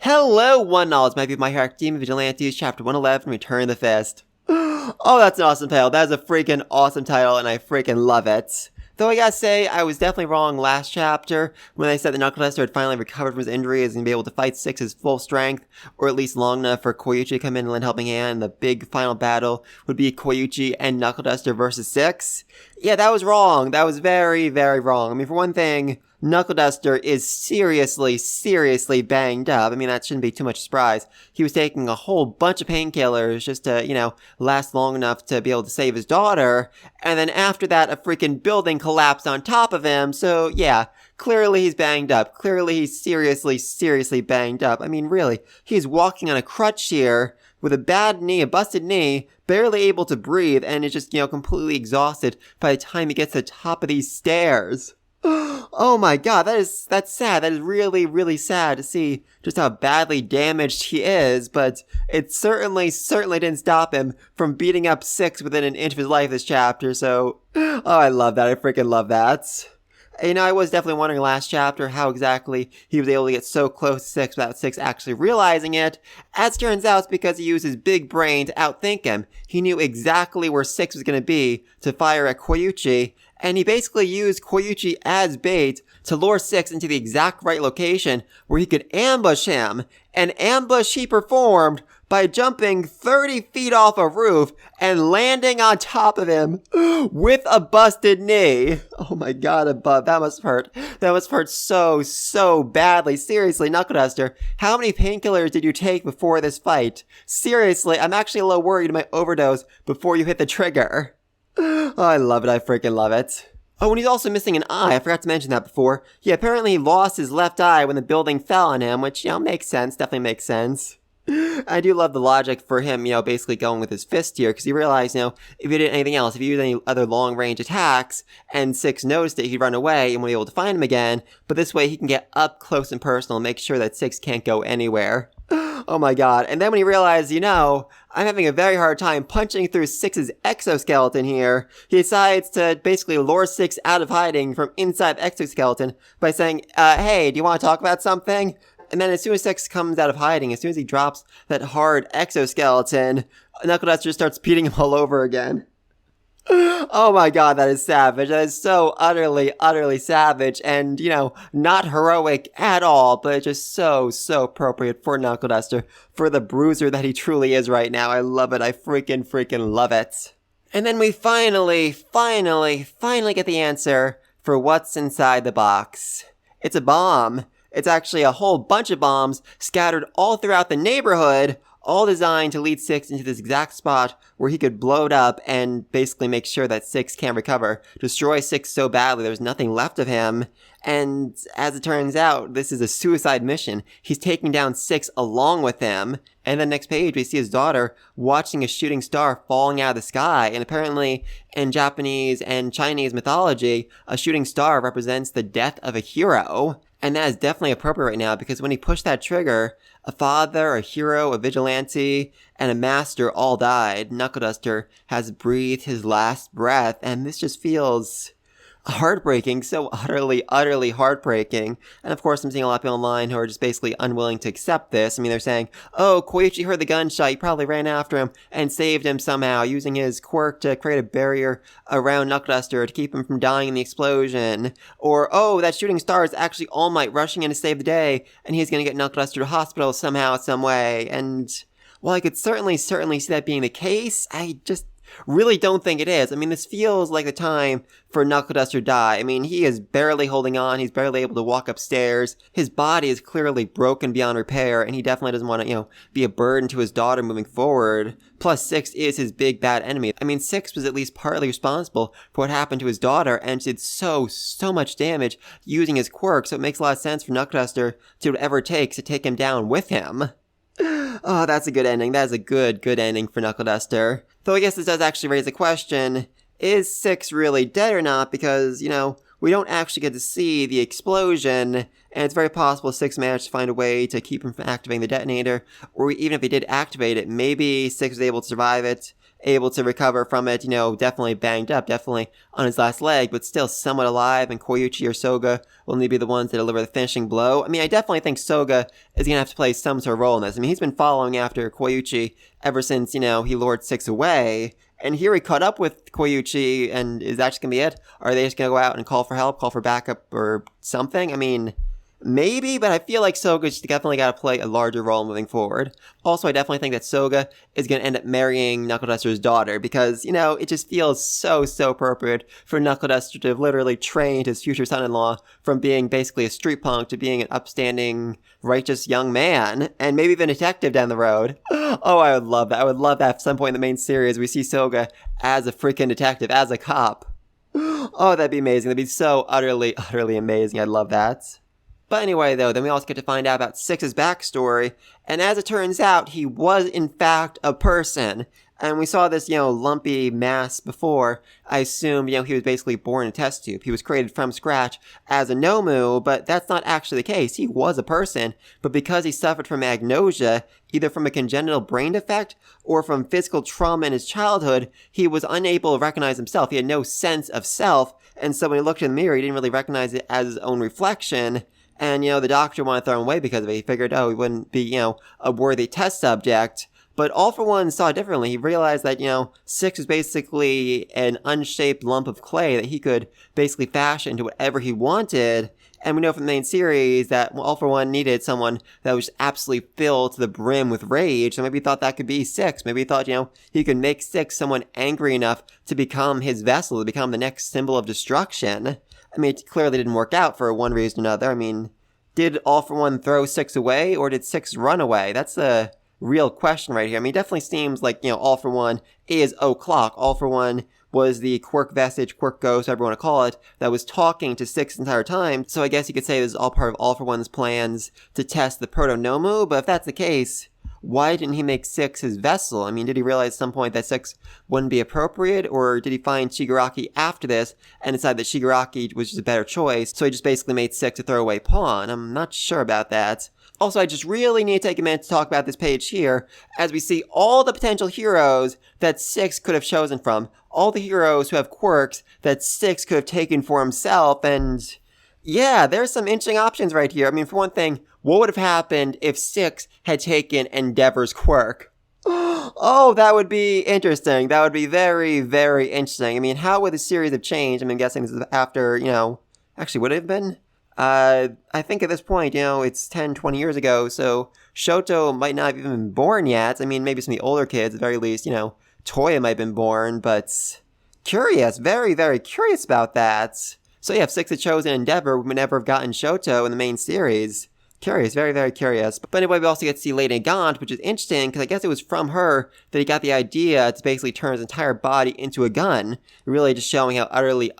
Hello, One Knowledge, my people, my here Academia Vigilantes, Chapter 111, Return of the Fist. Oh, that's an awesome title. That is a freaking awesome title, and I freaking love it. Though I gotta say, I was definitely wrong last chapter when they said that Knuckleduster had finally recovered from his injuries and be able to fight Six's full strength, or at least long enough for Koyuchi to come in and lend helping hand. The big final battle would be Koyuchi and Knuckleduster versus Six. Yeah, that was wrong. That was very, very wrong. I mean, for one thing, Knuckleduster is seriously banged up. I mean, that shouldn't be too much surprise. He was taking a whole bunch of painkillers just to, last long enough to be able to save his daughter. And then after that, a freaking building collapsed on top of him. So, yeah, clearly he's banged up. Clearly he's seriously banged up. I mean, really, he's walking on a crutch here with a bad knee, a busted knee, barely able to breathe, and is just, completely exhausted by the time he gets to the top of these stairs. Oh my god, that's sad. That is really sad to see just how badly damaged he is, but it certainly didn't stop him from beating up Six within an inch of his life this chapter, so, oh, I love that. I freaking love that. I was definitely wondering last chapter how exactly he was able to get so close to Six without Six actually realizing it. As it turns out, it's because he used his big brain to outthink him. He knew exactly where Six was going to be to fire at Koyuchi, and he basically used Koyuchi as bait to lure Six into the exact right location where he could ambush him. An ambush he performed by jumping 30 feet off a roof and landing on top of him with a busted knee. Oh my god, above. That must hurt. That must hurt so badly. Seriously, Knuckleduster, how many painkillers did you take before this fight? Seriously, I'm actually a little worried you might overdose before you hit the trigger. Oh, I love it. I freaking love it. Oh, and he's also missing an eye. I forgot to mention that before. Yeah, apparently he lost his left eye when the building fell on him, which, makes sense. Definitely makes sense. I do love the logic for him, basically going with his fist here, because he realized, if he did anything else, if he used any other long-range attacks, and Six noticed it, he'd run away and wouldn't be able to find him again, but this way he can get up close and personal and make sure that Six can't go anywhere. Oh my god. And then when he realized, I'm having a very hard time punching through Six's exoskeleton here, he decides to basically lure Six out of hiding from inside the exoskeleton by saying, hey, do you want to talk about something? And then as soon as Six comes out of hiding, as soon as he drops that hard exoskeleton, Knuckleduster starts beating him all over again. Oh my god, that is savage. That is so utterly savage and, not heroic at all, but just so appropriate for Knuckleduster, for the bruiser that he truly is right now. I love it. I freaking love it. And then we finally get the answer for what's inside the box. It's a bomb. It's actually a whole bunch of bombs scattered all throughout the neighborhood, all designed to lead Six into this exact spot where he could blow it up and basically make sure that Six can't recover. Destroy Six so badly there's nothing left of him. And as it turns out, this is a suicide mission. He's taking down Six along with him. And then next page, we see his daughter watching a shooting star falling out of the sky. And apparently, in Japanese and Chinese mythology, a shooting star represents the death of a hero. And that is definitely appropriate right now, because when he pushed that trigger, a father, a hero, a vigilante, and a master all died. Knuckleduster has breathed his last breath, and this just feels heartbreaking, so utterly heartbreaking. And of course, I'm seeing a lot of people online who are just basically unwilling to accept this. I mean, they're saying, oh, Koichi heard the gunshot, he probably ran after him and saved him somehow, using his quirk to create a barrier around Knuckleduster to keep him from dying in the explosion. Or, oh, that shooting star is actually All Might rushing in to save the day, and he's gonna get Knuckleduster to hospital somehow, some way. And while I could certainly see that being the case, I just really don't think it is. I mean, this feels like the time for Knuckleduster to die. I mean, he is barely holding on. He's barely able to walk upstairs. His body is clearly broken beyond repair, and he definitely doesn't want to, be a burden to his daughter moving forward. Plus, Six is his big bad enemy. I mean, Six was at least partly responsible for what happened to his daughter, and did so much damage using his quirk, so it makes a lot of sense for Knuckleduster to do whatever it takes to take him down with him. Oh, that's a good ending. That is a good ending for Knuckleduster. Though I guess this does actually raise a question, is Six really dead or not? Because, we don't actually get to see the explosion, and it's very possible Six managed to find a way to keep him from activating the detonator, or even if he did activate it, maybe Six was able to survive it, able to recover from it, definitely banged up, definitely on his last leg, but still somewhat alive, and Koyuchi or Soga will need to be the ones that deliver the finishing blow. I mean, I definitely think Soga is going to have to play some sort of role in this. I mean, he's been following after Koyuchi ever since, he lured Six away. And here he caught up with Koyuchi, and is that just going to be it? Are they just going to go out and call for help, call for backup, or something? I mean, maybe, but I feel like Soga's definitely got to play a larger role moving forward. Also, I definitely think that Soga is going to end up marrying Knuckleduster's daughter, because, it just feels so appropriate for Knuckleduster to have literally trained his future son-in-law from being basically a street punk to being an upstanding, righteous young man, and maybe even a detective down the road. Oh, I would love that. I would love that at some point in the main series we see Soga as a freaking detective, as a cop. Oh, that'd be amazing. That'd be so utterly amazing. I'd love that. But anyway, though, then we also get to find out about Six's backstory, and as it turns out, he was in fact a person. And we saw this, lumpy mass before. I assumed, he was basically born in a test tube. He was created from scratch as a Nomu, but that's not actually the case. He was a person, but because he suffered from agnosia, either from a congenital brain defect or from physical trauma in his childhood, he was unable to recognize himself. He had no sense of self, and so when he looked in the mirror, he didn't really recognize it as his own reflection. And, the doctor wanted to throw him away because of it. He figured, he wouldn't be, a worthy test subject. But All For One saw it differently. He realized that, Six was basically an unshaped lump of clay that he could basically fashion into whatever he wanted. And we know from the main series that All For One needed someone that was absolutely filled to the brim with rage. So maybe he thought that could be Six. Maybe he thought, he could make Six someone angry enough to become his vessel, to become the next symbol of destruction. I mean, it clearly didn't work out for one reason or another. I mean, did All For One throw Six away, or did Six run away? That's the real question right here. I mean, it definitely seems like, All For One is O'Clock. All For One was the quirk vestige, quirk ghost, whatever you want to call it, that was talking to Six the entire time. So I guess you could say this is all part of All For One's plans to test the Proto-Nomu, but if that's the case, why didn't he make Six his vessel? I mean, did he realize at some point that Six wouldn't be appropriate, or did he find Shigaraki after this and decide that Shigaraki was just a better choice, so he just basically made Six a throwaway pawn? I'm not sure about that. Also, I just really need to take a minute to talk about this page here, as we see all the potential heroes that Six could have chosen from. All the heroes who have quirks that Six could have taken for himself, and yeah, there's some interesting options right here. I mean, for one thing, what would have happened if Six had taken Endeavor's quirk? Oh, that would be interesting. That would be very interesting. I mean, how would the series have changed? I mean, I'm guessing this is after, actually, would it have been? I think at this point, it's 10, 20 years ago, so Shoto might not have even been born yet. I mean, maybe some of the older kids, at the very least, Toya might have been born, but curious, very curious about that. So yeah, if Six had chosen Endeavor, we would never have gotten Shoto in the main series. Curious, very curious. But anyway, we also get to see Lady Gaunt, which is interesting, because I guess it was from her that he got the idea to basically turn his entire body into a gun, really just showing how utterly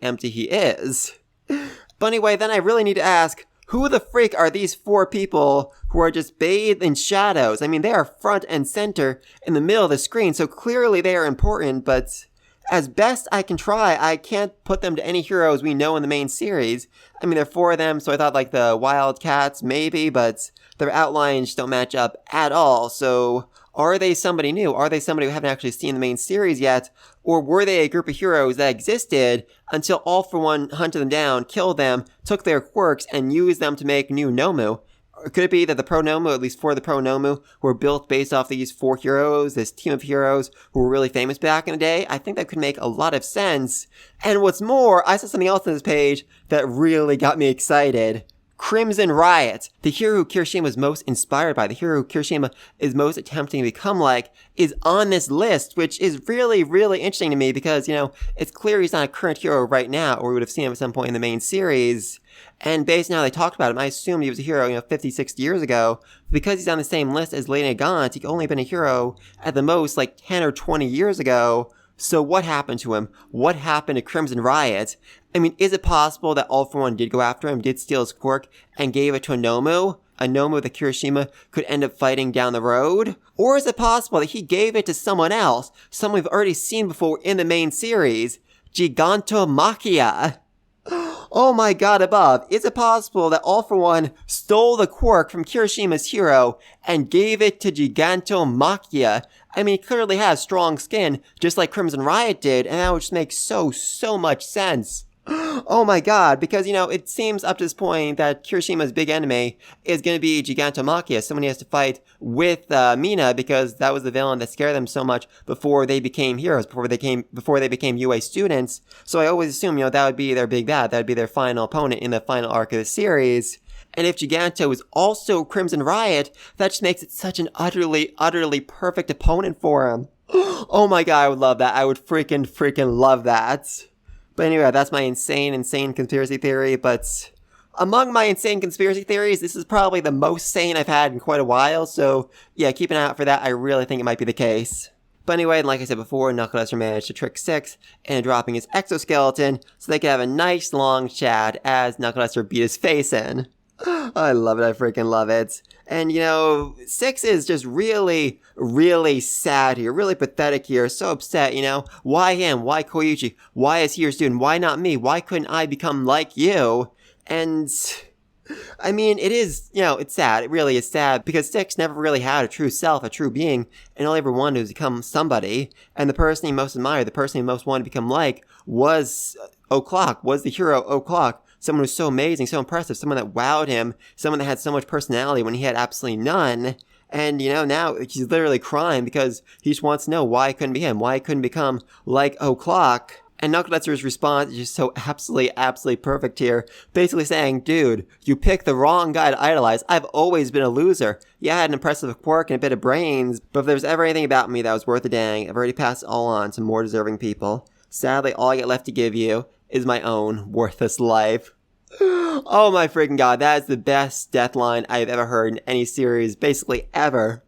empty he is. But anyway, then I really need to ask, who the freak are these four people who are just bathed in shadows? I mean, they are front and center in the middle of the screen, so clearly they are important, but as best I can try, I can't put them to any heroes we know in the main series. I mean, there are four of them, so I thought like the Wildcats, maybe, but their outlines don't match up at all, so are they somebody new? Are they somebody we haven't actually seen in the main series yet? Or were they a group of heroes that existed until All For One hunted them down, killed them, took their quirks, and used them to make new Nomu? Or could it be that the Pro-Nomu, at least four of the Pro-Nomu, were built based off these four heroes, this team of heroes who were really famous back in the day? I think that could make a lot of sense. And what's more, I saw something else on this page that really got me excited. Crimson Riot, the hero who Kirishima was most inspired by, the hero who Kirishima is most attempting to become like, is on this list, which is really interesting to me because, it's clear he's not a current hero right now, or we would have seen him at some point in the main series. And based on how they talked about him, I assumed he was a hero, 50, 60 years ago. Because he's on the same list as Lady Gaunt, he could only have been a hero at the most like 10 or 20 years ago. So what happened to him? What happened to Crimson Riot? I mean, is it possible that All For One did go after him, did steal his quirk, and gave it to a Nomu that Kirishima could end up fighting down the road? Or is it possible that he gave it to someone else, someone we've already seen before in the main series, Gigantomachia? Oh my god above, is it possible that All For One stole the quirk from Kirishima's hero and gave it to Gigantomachia? I mean, he clearly has strong skin, just like Crimson Riot did, and that would just make so much sense. Oh my god, because, it seems up to this point that Kirishima's big enemy is going to be Gigantomachia, someone he has to fight with Mina, because that was the villain that scared them so much before they became heroes, before they became UA students. So I always assume, that would be their big bad, that would be their final opponent in the final arc of the series. And if Giganto is also Crimson Riot, that just makes it such an utterly perfect opponent for him. Oh my god, I would love that. I would freaking love that. But anyway, that's my insane conspiracy theory, but among my insane conspiracy theories, this is probably the most sane I've had in quite a while, so yeah, keep an eye out for that. I really think it might be the case. But anyway, like I said before, Knuckleduster managed to trick Six into dropping his exoskeleton so they could have a nice long chat as Knuckleduster beat his face in. I love it, I freaking love it. And Six is just really sad here, really pathetic here, so upset, Why him? Why Koichi? Why is he your student? Why not me? Why couldn't I become like you? And I mean, it is, it's sad. It really is sad because Six never really had a true self, a true being, and all he ever wanted was to become somebody. And the person he most admired, the person he most wanted to become like was O'Clock, was the hero O'Clock. Someone who's so amazing, so impressive, someone that wowed him, someone that had so much personality when he had absolutely none. And, now he's literally crying because he just wants to know why it couldn't be him, why he couldn't become like O'Clock. And Knuckleduster's response is just so absolutely perfect here. Basically saying, dude, you picked the wrong guy to idolize. I've always been a loser. Yeah, I had an impressive quirk and a bit of brains, but if there was ever anything about me that was worth a dang, I've already passed it all on to more deserving people. Sadly, all I get left to give you is my own worthless life. Oh my freaking god, that is the best death line I've ever heard in any series, basically ever.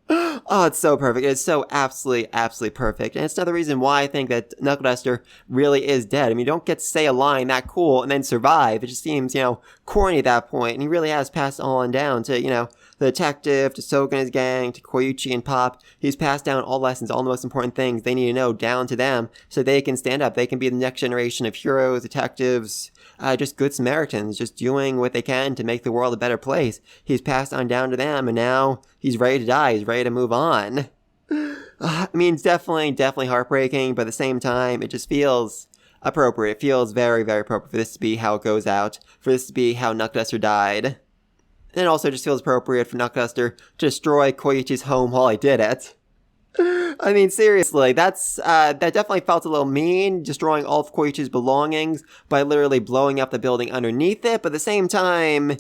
Oh, it's so perfect. It's so absolutely perfect. And it's another reason why I think that Knuckleduster really is dead. I mean, you don't get to say a line that cool and then survive. It just seems, corny at that point. And he really has passed all on down to, the detective, to Soga and his gang, to Koichi and Pop. He's passed down all lessons, all the most important things they need to know down to them so they can stand up. They can be the next generation of heroes, detectives, just good Samaritans, just doing what they can to make the world a better place. He's passed on down to them, and now he's ready to die. He's ready to move on. I mean, it's definitely heartbreaking, but at the same time, it just feels appropriate. It feels very appropriate for this to be how it goes out, for this to be how Knuckleduster died. And it also just feels appropriate for Knuckleduster to destroy Koichi's home while he did it. I mean, seriously, that definitely felt a little mean, destroying all of Koichi's belongings by literally blowing up the building underneath it, but at the same time,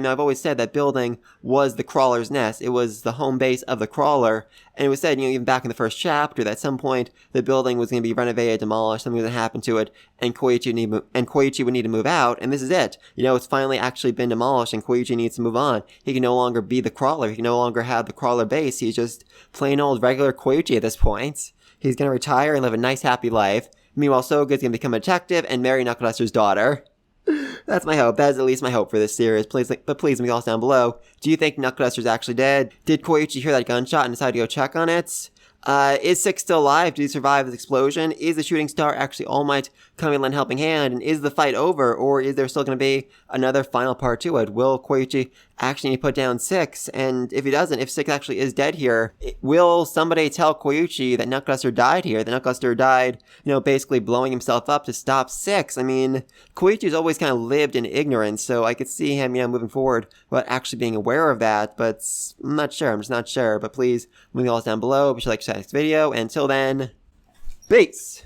now I've always said that building was the crawler's nest. It was the home base of the crawler, and it was said, even back in the first chapter, that at some point the building was going to be renovated, demolished, something was going to happen to it, and Koichi would need to move out, and this is it. It's finally actually been demolished, and Koichi needs to move on. He can no longer be the crawler. He can no longer have the crawler base. He's just plain old regular Koichi at this point. He's going to retire and live a nice, happy life. Meanwhile, Soga's going to become a detective and marry Knuckleduster's daughter. That's my hope. That is at least my hope for this series. Please leave me thoughts down below. Do you think Knuckleduster's actually dead? Did Koichi hear that gunshot and decide to go check on it? Is Six still alive? Did he survive this explosion? Is the shooting star actually All Might coming to lend a helping hand? And is the fight over? Or is there still going to be another final part to it? Will Koichi actually need to put down Six? And if he doesn't, if Six actually is dead here, will somebody tell Koichi that Knuckleduster died here? That Knuckleduster died, basically blowing himself up to stop Six? I mean, Koichi's always kind of lived in ignorance, so I could see him, moving forward without actually being aware of that, but I'm not sure. I'm just not sure. But please, leave me all down below. Be sure to like this next video. And until then, peace!